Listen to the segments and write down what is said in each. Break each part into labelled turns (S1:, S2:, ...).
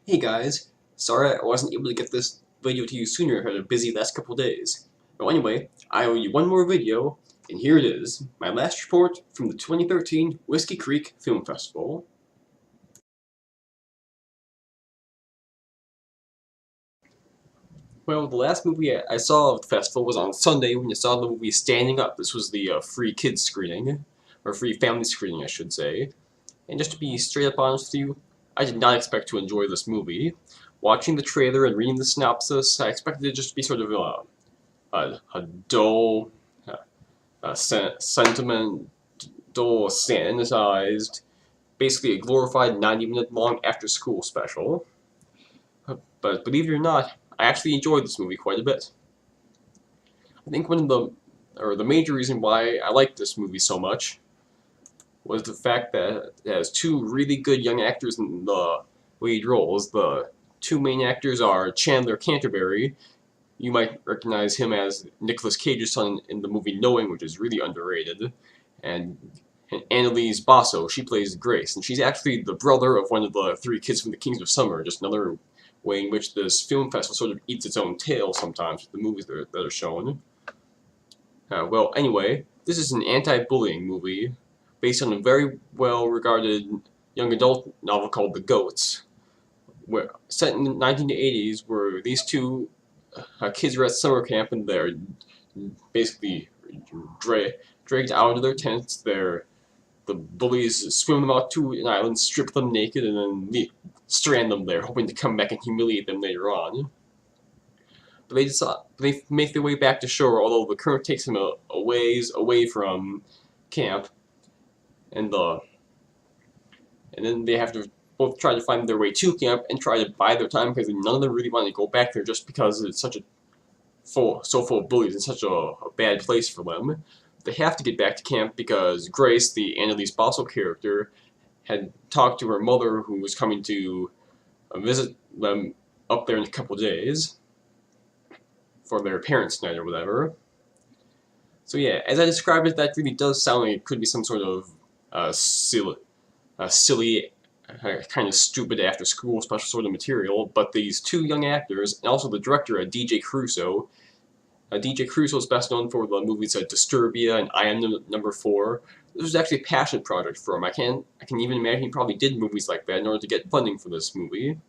S1: Hey guys, sorry I wasn't able to get this video to you sooner. I had a busy last couple days. Well, anyway, I owe you one more video, and here it is, my last report from the 2013 Whiskey Creek Film Festival. Well, the last movie I saw of the festival was on Sunday when I saw the movie Standing Up. This was the free kids screening, or free family screening, I should say. And just to be straight up honest with you, I did not expect to enjoy this movie. Watching the trailer and reading the synopsis, I expected it just to be sort of a dull, sentimental, sanitized, basically a glorified 90-minute long after-school special. But believe it or not, I actually enjoyed this movie quite a bit. I think the major reason why I liked this movie so much was the fact that it has two really good young actors in the lead roles. The two main actors are Chandler Canterbury. You might recognize him as Nicolas Cage's son in the movie Knowing, which is really underrated. And Annalise Basso, she plays Grace, and she's actually the brother of one of the three kids from the Kings of Summer, just another way in which this film festival sort of eats its own tail sometimes with the movies that are shown. Well, anyway, this is an anti-bullying movie based on a very well-regarded young adult novel called The Goats, set in the 1980s, where these two kids are at summer camp and they're basically dragged out of their tents. The bullies swim them out to an island, strip them naked, and then strand them there, hoping to come back and humiliate them later on. But they make their way back to shore, although the current takes them a ways away from camp, and then they have to both try to find their way to camp and try to buy their time because none of them really want to go back there just because it's so full of bullies and such a bad place for them. They have to get back to camp because Grace, the Annalise Basso character, had talked to her mother who was coming to visit them up there in a couple days for their parents' night or whatever. So yeah, as I described it, that really does sound like it could be some sort of silly, kind of stupid after-school special sort of material, but these two young actors, and also the director, DJ Crusoe. DJ Crusoe is best known for the movies Disturbia and I Am Number 4. This was actually a passion project for him. I can even imagine he probably did movies like that in order to get funding for this movie.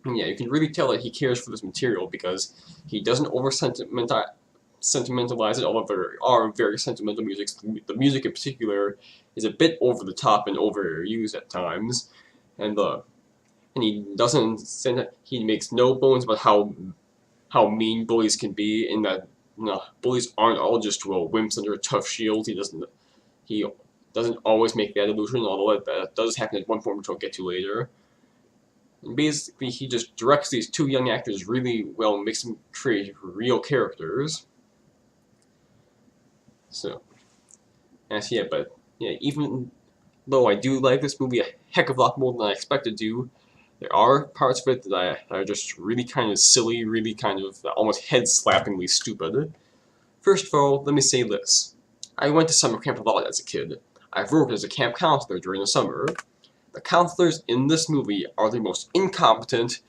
S1: And yeah, you can really tell that he cares for this material because he doesn't over-sentimentalize it, although there are very sentimental music. The music in particular is a bit over the top and overused at times, and he makes no bones about how mean bullies can be, in that bullies aren't all just wimps under a tough shield. He doesn't always make that illusion, although that does happen at one point, which I'll get to later. And basically, he just directs these two young actors really well and makes them create real characters. So, but even though I do like this movie a heck of a lot more than I expected to, there are parts of it that are just really kind of silly, really kind of almost head-slappingly stupid. First of all, let me say this. I went to summer camp a lot as a kid. I've worked as a camp counselor during the summer. The counselors in this movie are the most incompetent,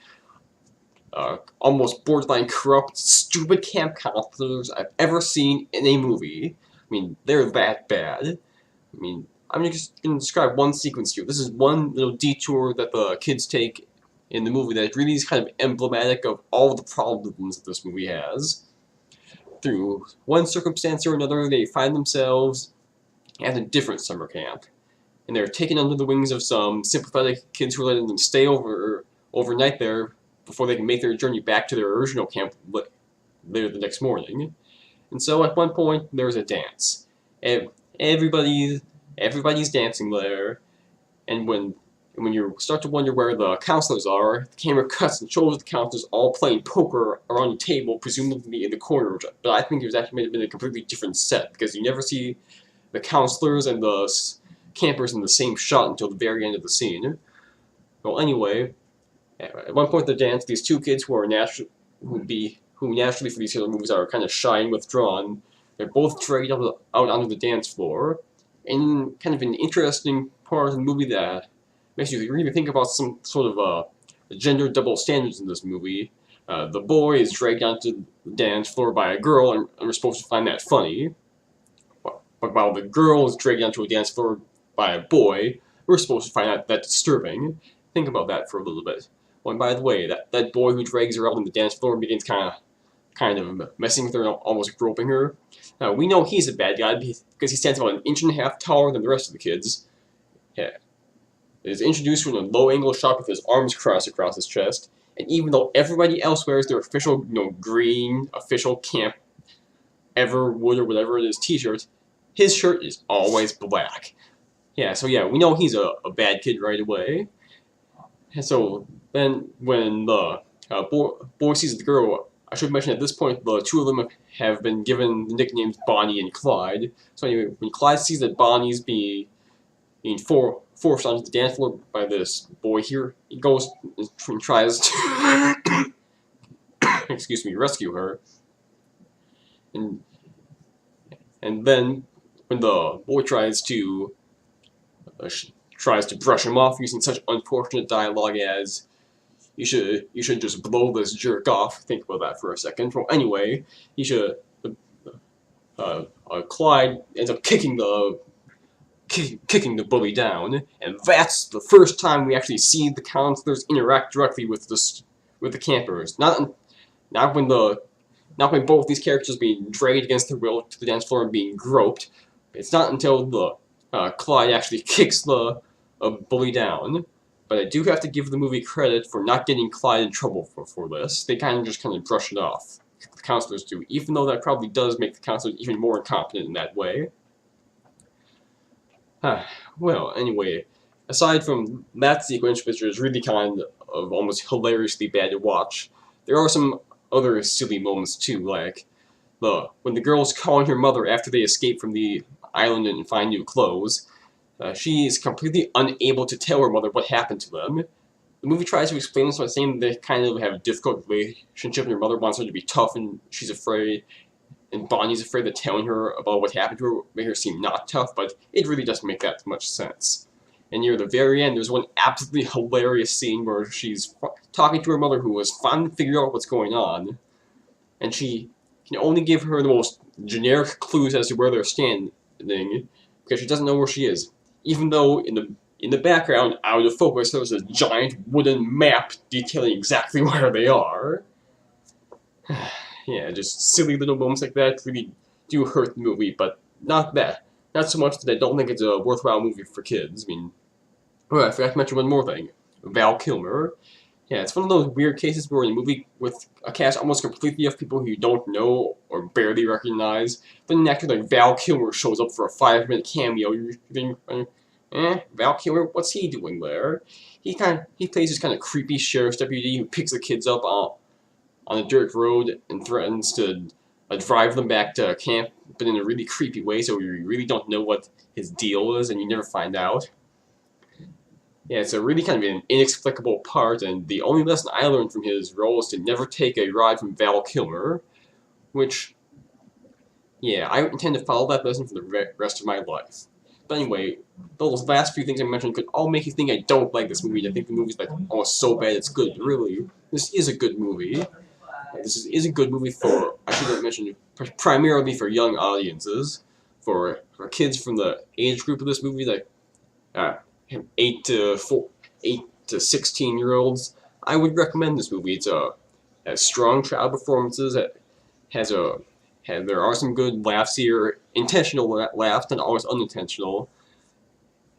S1: almost borderline corrupt, stupid camp counselors I've ever seen in a movie. I mean, they're that bad. I mean, I'm just going to describe one sequence to you. This is one little detour that the kids take in the movie that really is kind of emblematic of all the problems that this movie has. Through one circumstance or another, they find themselves at a different summer camp, and they're taken under the wings of some sympathetic kids who are letting them stay overnight there before they can make their journey back to their original camp later the next morning. And so at one point, there's a dance. And everybody's dancing there, and when you start to wonder where the counselors are, the camera cuts and shows the counselors all playing poker around a table, presumably in the corner, but I think it was actually been a completely different set, because you never see the counselors and the campers in the same shot until the very end of the scene. Well, anyway, at one point in the dance, these two kids who naturally for these other movies are kind of shy and withdrawn, they're both dragged out onto the dance floor, and kind of an interesting part of the movie that makes you really think about some sort of gender double standards in this movie. The boy is dragged onto the dance floor by a girl, and we're supposed to find that funny. But while the girl is dragged onto a dance floor by a boy, we're supposed to find that disturbing. Think about that for a little bit. Oh, and by the way, that boy who drags her out on the dance floor and begins kind of messing with her, almost groping her. Now, we know he's a bad guy because he stands about an inch and a half taller than the rest of the kids. Yeah. Is introduced from a low-angle shot with his arms crossed across his chest, and even though everybody else wears their official, green official camp Everwood or whatever it is t-shirt, his shirt is always black. Yeah, so yeah, we know he's a bad kid right away. And so then when the boy sees the girl, I should mention at this point the two of them have been given the nicknames Bonnie and Clyde. So anyway, when Clyde sees that Bonnie's being forced onto the dance floor by this boy here, he goes and tries to excuse me, rescue her. And then when the boy tries to brush him off using such unfortunate dialogue as you should just blow this jerk off. Think about that for a second. Well, anyway, Clyde ends up kicking the bully down, and that's the first time we actually see the counselors interact directly with the campers. Not when both these characters being dragged against their will to the dance floor and being groped. It's not until the Clyde actually kicks the bully down. But I do have to give the movie credit for not getting Clyde in trouble for this. They kind of brush it off. The counselors do, even though that probably does make the counselors even more incompetent in that way. Well, anyway, aside from that sequence, which is really kind of almost hilariously bad to watch, there are some other silly moments too, like when the girl's calling her mother after they escape from the island and find new clothes. She is completely unable to tell her mother what happened to them. The movie tries to explain this by saying they kind of have a difficult relationship and her mother wants her to be tough and she's afraid, and Bonnie's afraid that telling her about what happened to her will make her seem not tough, but it really doesn't make that much sense. And near the very end, there's one absolutely hilarious scene where she's talking to her mother who has finally figured out what's going on, and she can only give her the most generic clues as to where they're standing, because she doesn't know where she is. Even though in the background, out of focus, there's a giant wooden map detailing exactly where they are. Yeah, just silly little moments like that really do hurt the movie, but not so much that I don't think it's a worthwhile movie for kids. I mean, oh, I forgot to mention one more thing. Val Kilmer. Yeah, it's one of those weird cases where in a movie with a cast almost completely of people who you don't know or barely recognize, then an actor like Val Kilmer shows up for a 5-minute cameo. You're thinking, Val Kilmer, what's he doing there? He plays this kind of creepy sheriff's deputy who picks the kids up on a dirt road and threatens to drive them back to camp, but in a really creepy way, so you really don't know what his deal is, and you never find out. Yeah, it's a really kind of an inexplicable part, and the only lesson I learned from his role is to never take a ride from Val Kilmer, which, yeah, I intend to follow that lesson for the rest of my life. But anyway, those last few things I mentioned could all make you think I don't like this movie. I think the movie's like, oh, it's so bad it's good. Really, this is a good movie. This is a good movie for, I should have mentioned, primarily for young audiences, for kids from the age group of this movie, like 8 to 16-year-olds. I would recommend this movie. It has strong child performances. It there are some good laughs here, intentional laughs, not always unintentional.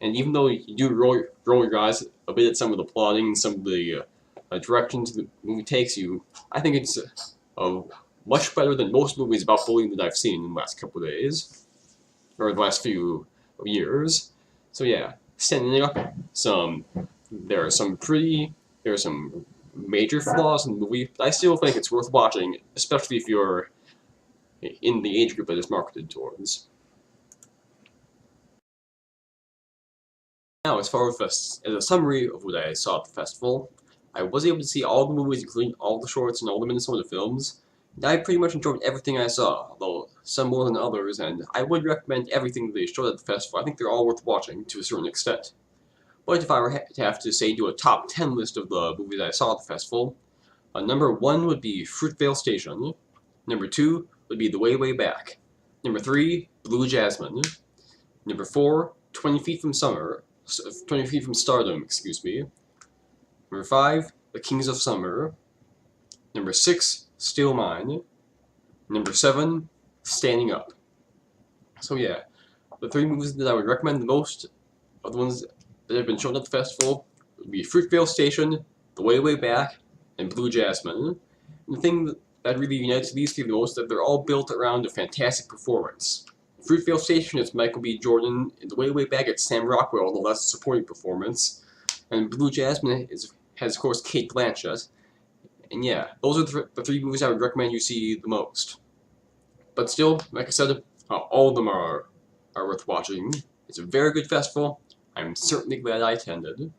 S1: And even though you do roll your eyes a bit at some of the plotting and some of the directions the movie takes you, I think it's much better than most movies about bullying that I've seen in the last couple of days, or the last few years. So yeah, standing up, there are some major flaws in the movie, but I still think it's worth watching, especially if you're in the age group that it's marketed towards. Now, as far as a summary of what I saw at the festival, I was able to see all the movies, including all the shorts and all the Minnesota films, and I pretty much enjoyed everything I saw, although some more than others, and I would recommend everything they showed at the festival. I think they're all worth watching to a certain extent. But if I were to have to say do a top 10 list of the movies I saw at the festival, number 1 would be Fruitvale Station. Number 2 would be The Way Way Back. Number 3, Blue Jasmine. Number 4, 20 Feet from 20 Feet from Stardom, excuse me. Number 5, The Kings of Summer. Number 6, Still Mine. Number 7, Standing Up. So yeah, the 3 movies that I would recommend the most of the ones that have been shown at the festival would be Fruitvale Station, The Way Way Back, and Blue Jasmine. And the thing that really unites these 3 the most is that they're all built around a fantastic performance. Fruitvale Station is Michael B. Jordan, and The Way Way Back it's Sam Rockwell, the less supporting performance, and Blue Jasmine has of course Cate Blanchett. And yeah, those are the 3 movies I would recommend you see the most. But still, like I said, all of them are worth watching. It's a very good festival. I'm certainly glad I attended.